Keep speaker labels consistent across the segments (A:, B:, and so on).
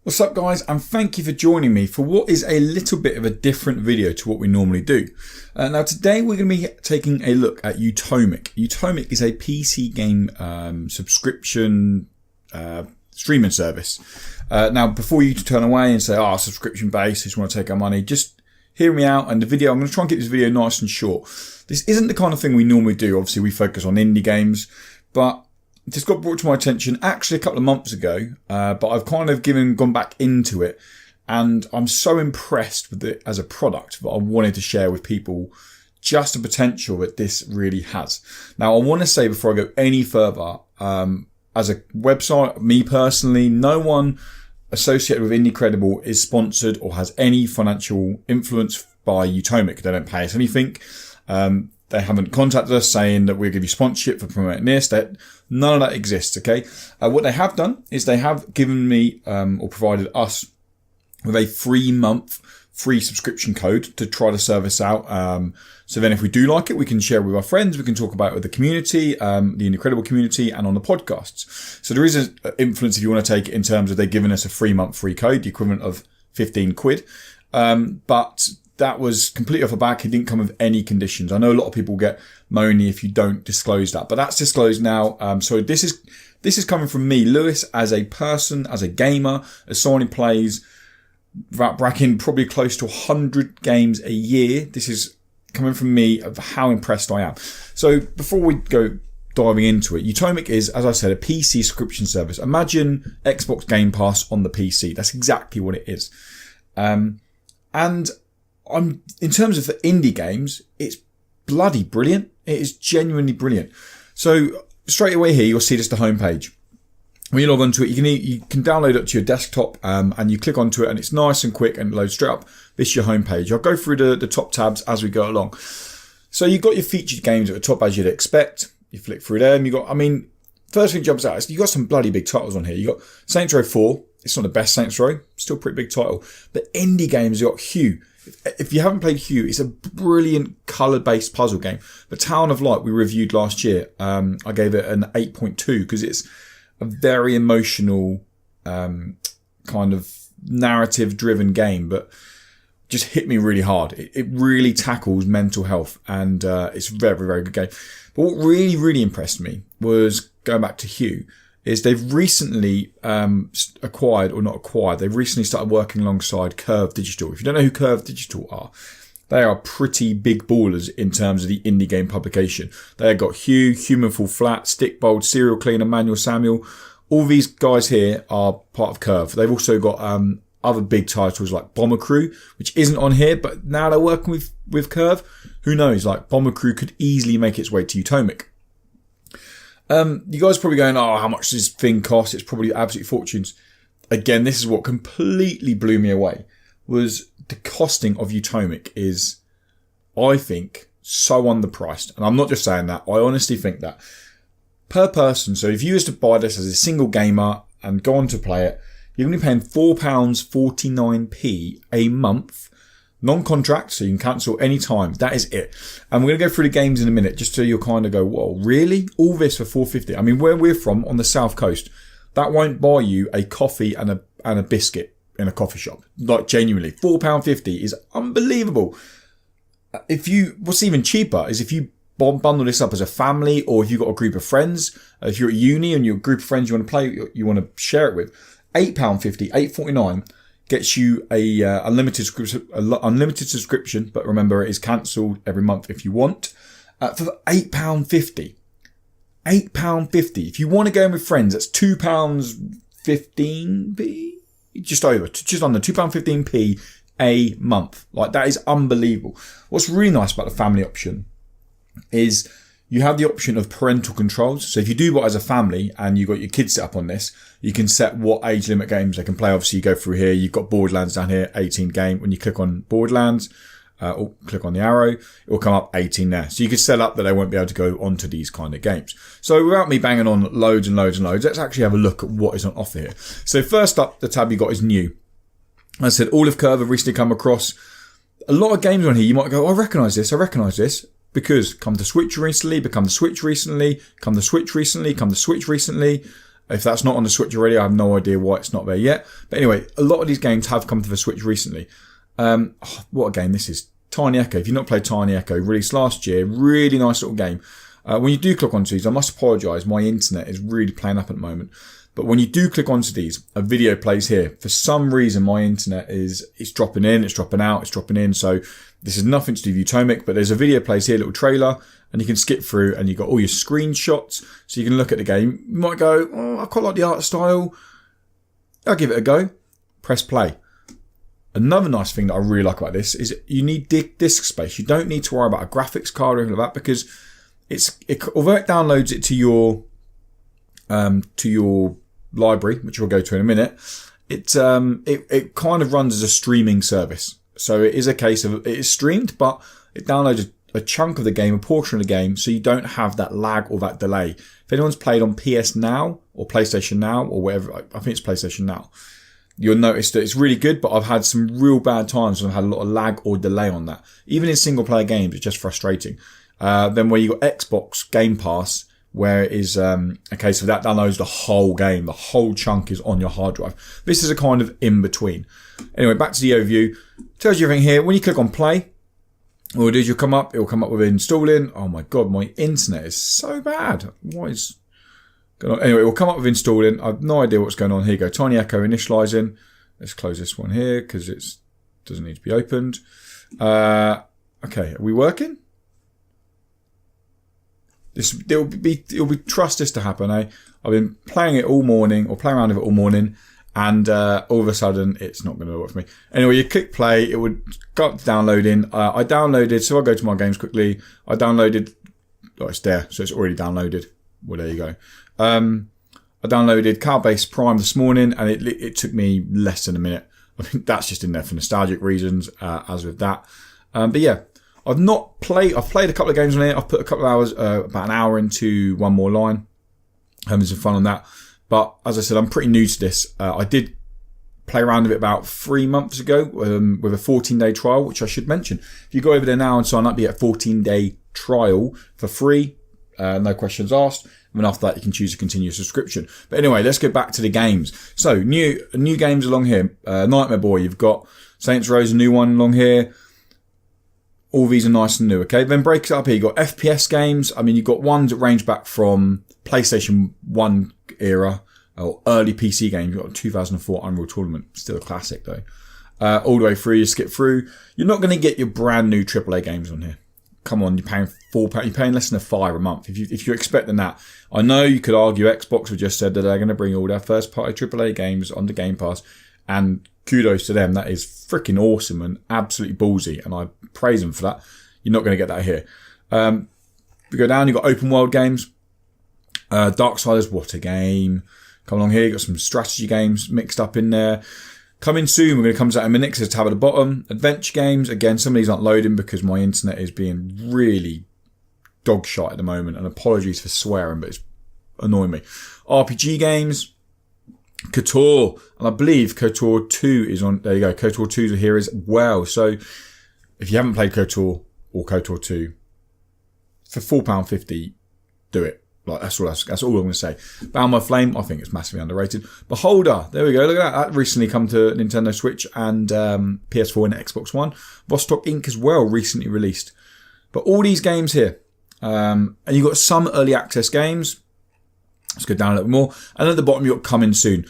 A: What's up guys, and thank you for joining me for what is a little bit of a different video to what we normally do. Now today we're going to be taking a look at Utomik. Utomik is a PC game subscription streaming service. Now before you turn away and say, subscription based, just want to take our money, just hear me out. And the video, I'm going to try and keep this video nice and short. This isn't the kind of thing we normally do. Obviously we focus on indie games, but this got brought to my attention actually a couple of months ago, but I've kind of gone back into it, and I'm so impressed with it as a product that I wanted to share with people just the potential that this really has. Now, I want to say before I go any further, as a website, me personally, no one associated with Indie is sponsored or has any financial influence by Utomik. They don't pay us anything. They haven't contacted us saying that we'll give you sponsorship for promoting this. None of that exists, okay? What they have done is they have given me or provided us with a 3-month free subscription code to try the service out. So then if we do like it, we can share with our friends. We can talk about it with the community, the Incredible community, and on the podcasts. So there is an influence if you want to take it in terms of they're giving us a 3-month free code, the equivalent of 15 quid. But that was completely off the back. It didn't come with any conditions. I know a lot of people get moany if you don't disclose that, but that's disclosed now. So this is coming from me, Lewis, as a person, as a gamer, as someone who plays bracking probably close to 100 games a year. This is coming from me of how impressed I am. So before we go diving into it, Utomik is, as I said, a PC subscription service. Imagine Xbox Game Pass on the PC. That's exactly what it is. And in terms of the indie games, it's bloody brilliant. It is genuinely brilliant. So straight away here, you'll see just the homepage. When you log onto it, you can download it to your desktop, and you click onto it, and it's nice and quick and loads straight up. This is your homepage. I'll go through the top tabs as we go along. So you've got your featured games at the top as you'd expect. You flick through them. First thing jumps out is you got some bloody big titles on here. You got Saints Row 4. It's not the best Saints Row, still a pretty big title. But indie games, you got Hue. If you haven't played Hue, it's a brilliant colour-based puzzle game. The Town of Light we reviewed last year, I gave it an 8.2 because it's a very emotional kind of narrative-driven game, but just hit me really hard. It really tackles mental health, and it's a very, very good game. But what really, really impressed me was, going back to Hue, is they've recently they've recently started working alongside Curve Digital. If you don't know who Curve Digital are, they are pretty big ballers in terms of the indie game publication. They've got Hue, Human Fall Flat, Stickbold, Serial Cleaner, Manual Samuel. All these guys here are part of Curve. They've also got other big titles like Bomber Crew, which isn't on here, but now they're working with Curve. Who knows, like Bomber Crew could easily make its way to Utomik. You guys are probably going, how much does this thing cost? It's probably absolute fortunes. Again, this is what completely blew me away, was the costing of Utomik is, I think, so underpriced. And I'm not just saying that. I honestly think that. Per person, so if you was to buy this as a single gamer and go on to play it, you're going to be paying £4.49 a month. Non-contract, so you can cancel any time. That is it. And we're going to go through the games in a minute, just so you'll kind of go, whoa, really? All this for $4.50? I mean, where we're from, on the south coast, that won't buy you a coffee and a biscuit in a coffee shop. Like, genuinely. £4.50 is unbelievable. What's even cheaper is if you bundle this up as a family, or if you've got a group of friends, if you're at uni and you're a group of friends you want to play, you want to share it with, £8.50, $8.49, gets you a unlimited subscription, but remember it is cancelled every month if you want, for £8.50. £8.50. If you want to go in with friends, that's £2.15p, just under £2.15p a month. Like, that is unbelievable. What's really nice about the family option is you have the option of parental controls. So if you do what as a family and you've got your kids set up on this, you can set what age limit games they can play. Obviously, you go through here. You've got Borderlands down here, 18 game. When you click on Borderlands, or click on the arrow, it will come up 18 there. So you can set up that they won't be able to go onto these kind of games. So without me banging on loads and loads and loads, let's actually have a look at what is on offer here. So first up, the tab you got is new. As I said, all of Curve have recently come across a lot of games on here. You might go, I recognise this. Because come to Switch recently, become the Switch recently, come the Switch recently, come the Switch recently. If that's not on the Switch already, I have no idea why it's not there yet. But anyway, a lot of these games have come to the Switch recently. What a game this is. Tiny Ekko. If you've not played Tiny Ekko, released last year, really nice little game. When you do click onto these, I must apologise, my internet is really playing up at the moment. But when you do click onto these, a video plays here. For some reason, my internet it's dropping in, it's dropping out, it's dropping in. So this is nothing to do with Utomik, but there's a video plays here, a little trailer, and you can skip through and you've got all your screenshots. So you can look at the game. You might go, oh, I quite like the art style. I'll give it a go. Press play. Another nice thing that I really like about this is you need disk space. You don't need to worry about a graphics card or anything like that, because although it downloads it to your library, which we'll go to in a minute, it kind of runs as a streaming service. So it is a case of it is streamed, but it downloads a chunk of the game, a portion of the game, so you don't have that lag or that delay. If anyone's played on PS Now or PlayStation Now or whatever, I think it's PlayStation Now, you'll notice that it's really good, but I've had some real bad times when I've had a lot of lag or delay on that. Even in single player games, it's just frustrating. Then where you got Xbox Game Pass, where it is a case of that downloads the whole game, the whole chunk is on your hard drive. This is a kind of in between. Anyway, back to the overview. Tells you everything here. When you click on play, what it'll do is it will come up with installing. Oh my god, my internet is so bad. What is going on? Anyway, it will come up with installing. I have no idea what's going on. Here you go. Tiny Ekko initializing. Let's close this one here because it doesn't need to be opened. Okay, are we working? It'll be trust this to happen, eh? I've been playing it all morning, or playing around with it all morning, and all of a sudden it's not going to work for me. Anyway, you click play, it would go up to downloading. I downloaded, so I'll go to my games quickly. I downloaded, oh, it's there, so it's already downloaded. Well, there you go. I downloaded Cloud-Based Prime this morning, and it took me less than a minute. I think that's just in there for nostalgic reasons, as with that. But yeah. I've played a couple of games on it. I've put a couple of hours, about an hour into One More Line. Having some fun on that. But as I said, I'm pretty new to this. I did play around with it about 3 months ago with a 14-day trial, which I should mention. If you go over there now and sign up, you get a 14-day trial for free. No questions asked. And then after that, you can choose to continue subscription. But anyway, let's go back to the games. So, new games along here. Nightmare Boy, you've got Saints Row, a new one along here. All these are nice and new, okay? Then breaks it up here. You've got FPS games. I mean, you've got ones that range back from PlayStation 1 era or early PC games. You've got 2004 Unreal Tournament. Still a classic, though. All the way through, you skip through. You're not going to get your brand new AAA games on here. Come on, you're paying £4. You're paying less than £5 a month. If you're expecting that. I know you could argue Xbox have just said that they're going to bring all their first-party AAA games onto Game Pass, and kudos to them. That is freaking awesome and absolutely ballsy, and I praise them for that. You're not going to get that here. We go down, you've got open world games. Darksiders, what a game. Come along here, you've got some strategy games mixed up in there. Coming soon, we're going to come to that in a minute because it's tab at the bottom. Adventure games, again, some of these aren't loading because my internet is being really dog shite at the moment, and apologies for swearing, but it's annoying me. RPG games. KOTOR, and I believe KOTOR 2 is on, there you go, KOTOR 2 is here as well. So if you haven't played KOTOR or KOTOR 2, for £4.50, do it. Like, that's all I'm going to say. Bound by Flame, I think it's massively underrated. Beholder, there we go, look at that. That recently come to Nintendo Switch and PS4 and Xbox One. Vostok Inc. as well, recently released. But all these games here, and you've got some early access games. Let's go down a little more. And at the bottom, you've got coming soon.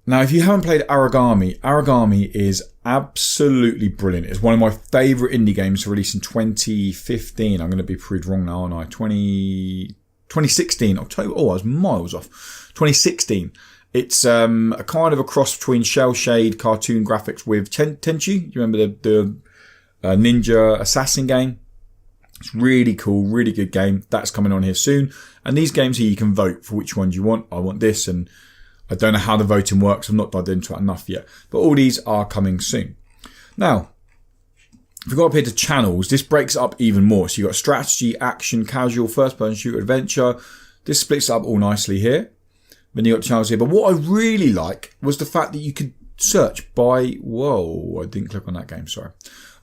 A: Now, if you haven't played Origami is absolutely brilliant. It's one of my favourite indie games to release in 2015. I'm going to be proved wrong now, aren't I? 2016, October. Oh, I was miles off. 2016. It's a kind of a cross between shell shade cartoon graphics with Tenchu. You remember the ninja assassin game? It's really cool, really good game. That's coming on here soon. And these games here, you can vote for which ones you want. I want this, and I don't know how the voting works. I've not dived into it enough yet. But all these are coming soon. Now, if we go up here to channels, this breaks it up even more. So you've got strategy, action, casual, first-person shooter, adventure. This splits it up all nicely here. Then you've got channels here. But what I really like was the fact that you could search by... Whoa, I didn't click on that game, sorry.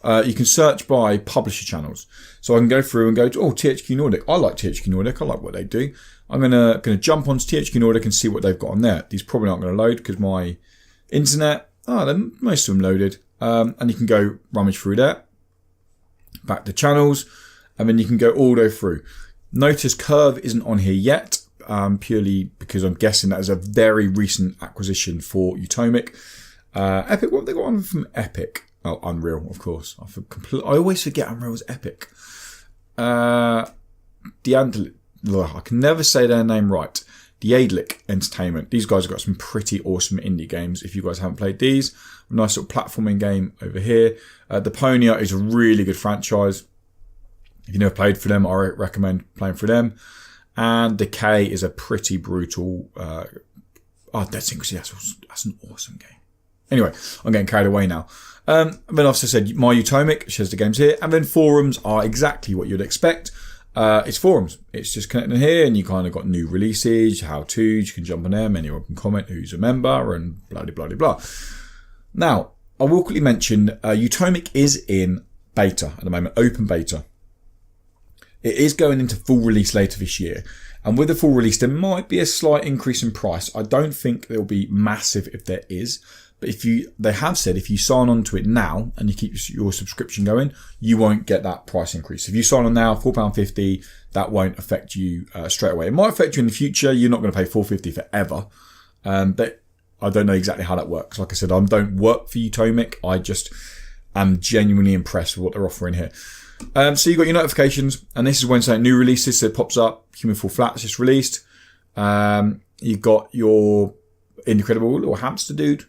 A: You can search by publisher channels. So I can go through and go to, THQ Nordic. I like THQ Nordic. I like what they do. I'm gonna jump onto THQ Nordic and see what they've got on there. These probably aren't going to load because my internet, most of them loaded. And you can go rummage through there, back to channels, and then you can go all the way through. Notice Curve isn't on here yet, purely because I'm guessing that is a very recent acquisition for Utomik. Epic, what have they got on from Epic? Oh, Unreal, of course. I always forget Unreal's Epic. I can never say their name right. Diadlic Entertainment. These guys have got some pretty awesome indie games. If you guys haven't played these, a nice little platforming game over here. Deponia is a really good franchise. If you've never played for them, I recommend playing for them. And Decay is a pretty brutal. Dead Secrecy. That's an awesome game. Anyway, I'm getting carried away now. Then also said My Utomik, shows the games here. And then forums are exactly what you'd expect. It's forums. It's just connecting here, and you kind of got new releases, how-tos. You can jump on them, anyone can comment who's a member, and blah, blah, blah, blah. Now, I will quickly mention Utomik is in beta at the moment, open beta. It is going into full release later this year. And with the full release, there might be a slight increase in price. I don't think there'll be massive if there is. But they have said if you sign on to it now and you keep your subscription going, you won't get that price increase. If you sign on now, £4.50, that won't affect you straight away. It might affect you in the future. You're not going to pay £4.50 forever. But I don't know exactly how that works. Like I said, I don't work for Utomik. I just am genuinely impressed with what they're offering here. So you've got your notifications, and this is when something new releases. So it pops up, Human Fall Flat is just released. You've got your Incredible Little Hamster Dude.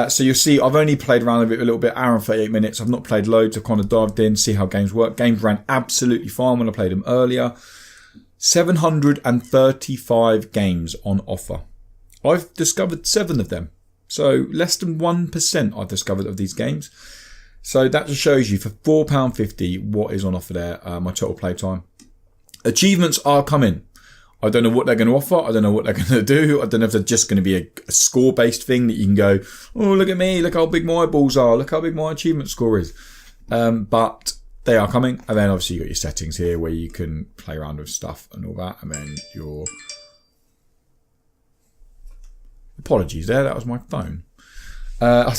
A: So you'll see I've only played around with it a little bit, hour and 38 minutes. I've not played loads. I've kind of dived in, see how games work. Games ran absolutely fine when I played them earlier. 735 games on offer. I've discovered 7 of them. So less than 1% I've discovered of these games. So that just shows you for £4.50 what is on offer there, my total playtime. Achievements are coming. I don't know what they're going to offer. I don't know what they're going to do. I don't know if they're just going to be a score-based thing that you can go, oh, look at me. Look how big my eyeballs are. Look how big my achievement score is. But they are coming. And then obviously you've got your settings here where you can play around with stuff and all that. And then your... Apologies there. That was my phone. I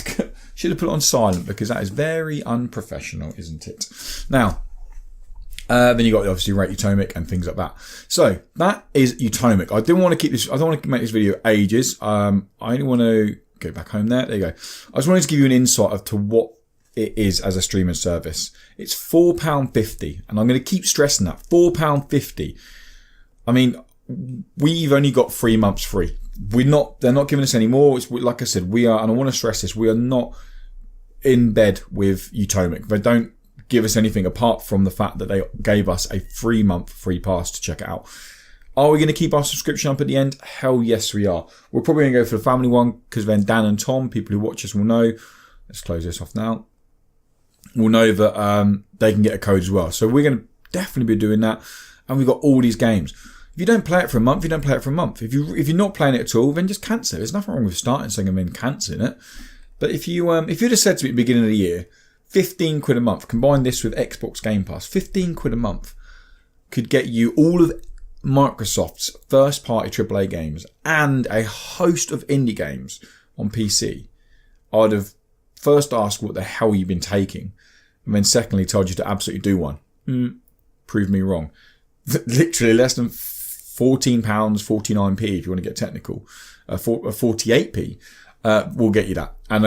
A: should have put it on silent because that is very unprofessional, isn't it? Now... then you got obviously Rate Utomik and things like that. So that is Utomik. I didn't want to keep this. I don't want to make this video ages. I only want to go back home there. There you go. I just wanted to give you an insight as to what it is as a streaming service. It's £4.50, and I'm going to keep stressing that £4.50. I mean, we've only got 3 months free. They're not giving us any more. It's like I said, we are, and I want to stress this, we are not in bed with Utomik. They don't give us anything apart from the fact that they gave us a 3-month free pass to check it out. Are we going to keep our subscription up at the end? Hell yes, we are. We're probably going to go for the family one because then Dan and Tom, people who watch us, will know. Let's close this off now. We'll know that they can get a code as well. So we're going to definitely be doing that. And we've got all these games. If you don't play it for a month, you don't play it for a month. If you're not playing it at all, then just cancel it. There's nothing wrong with starting something and then cancelling it. But if you'd have said to me at the beginning of the year, £15 a month, combine this with Xbox Game Pass, £15 a month could get you all of Microsoft's first-party AAA games and a host of indie games on PC. I'd have first asked what the hell you've been taking, and then secondly told you to absolutely do one. Prove me wrong. Literally less than £14, 49p if you want to get technical, 48p. Will get you that. And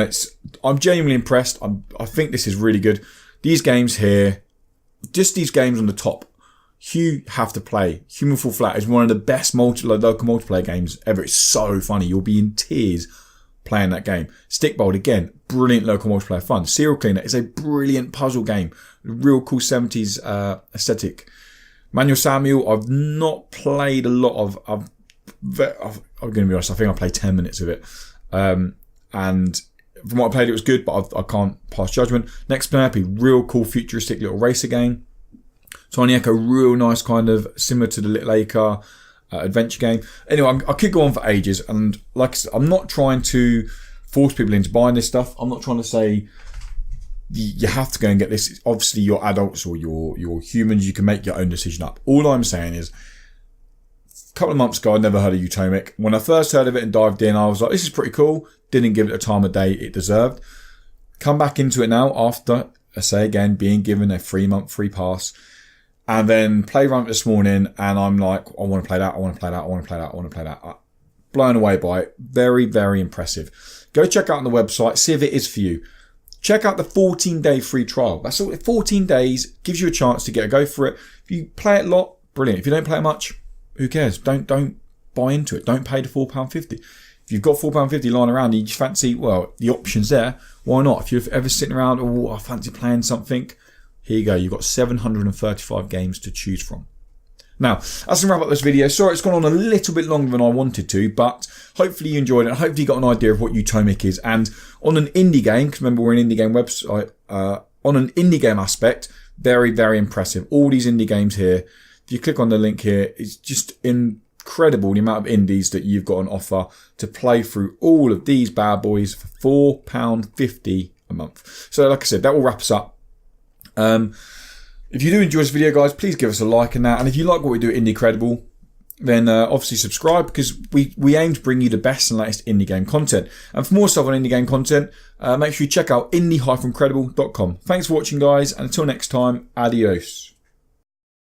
A: I'm genuinely impressed. I think this is really good. These games here, just these games on the top, you have to play. Human Fall Flat is one of the best local multiplayer games ever. It's so funny. You'll be in tears playing that game. Stickbold, again, brilliant local multiplayer fun. Serial Cleaner is a brilliant puzzle game. Real cool 70s aesthetic. Manual Samuel, I've not played a lot of. I'm going to be honest, I think I played 10 minutes of it. And from what I played, it was good, but I can't pass judgment. Next Penelope, real cool futuristic little racer game. Tiny Echo, real nice kind of similar to the Little Acre adventure game. Anyway, I could go on for ages, and like I said, I'm not trying to force people into buying this stuff. I'm not trying to say you have to go and get this. Obviously, you're adults or you're humans. You can make your own decision up. All I'm saying is, a couple of months ago, I never heard of Utomik. When I first heard of it and dived in, I was like, this is pretty cool. Didn't give it the time of day it deserved. Come back into it now after, I say again, being given a 3-month free pass. And then play around this morning, and I'm like, I want to play that, I want to play that, I want to play that, I want to play that. Blown away by it. Very, very impressive. Go check out on the website, see if it is for you. Check out the 14-day free trial. That's all. 14 days gives you a chance to get a go for it. If you play it a lot, brilliant. If you don't play it much, who cares? Don't buy into it. Don't pay the £4.50. If you've got £4.50 lying around and you just fancy, well, the option's there, why not? If you're ever sitting around, oh, I fancy playing something, here you go. You've got 735 games to choose from. Now, that's going to wrap up this video. Sorry, it's gone on a little bit longer than I wanted to, but hopefully you enjoyed it. Hopefully you got an idea of what Utomik is. And on an indie game, because remember we're an indie game website, on an indie game aspect, very, very impressive. All these indie games here, if you click on the link here, it's just incredible the amount of indies that you've got on offer to play through all of these bad boys for £4.50 a month. So like I said, that will wrap us up. If you do enjoy this video, guys, please give us a like and that. And if you like what we do at Indie Credible, then obviously subscribe, because we aim to bring you the best and latest indie game content. And for more stuff on indie game content, make sure you check out indie-credible.com. Thanks for watching, guys, and until next time, adios.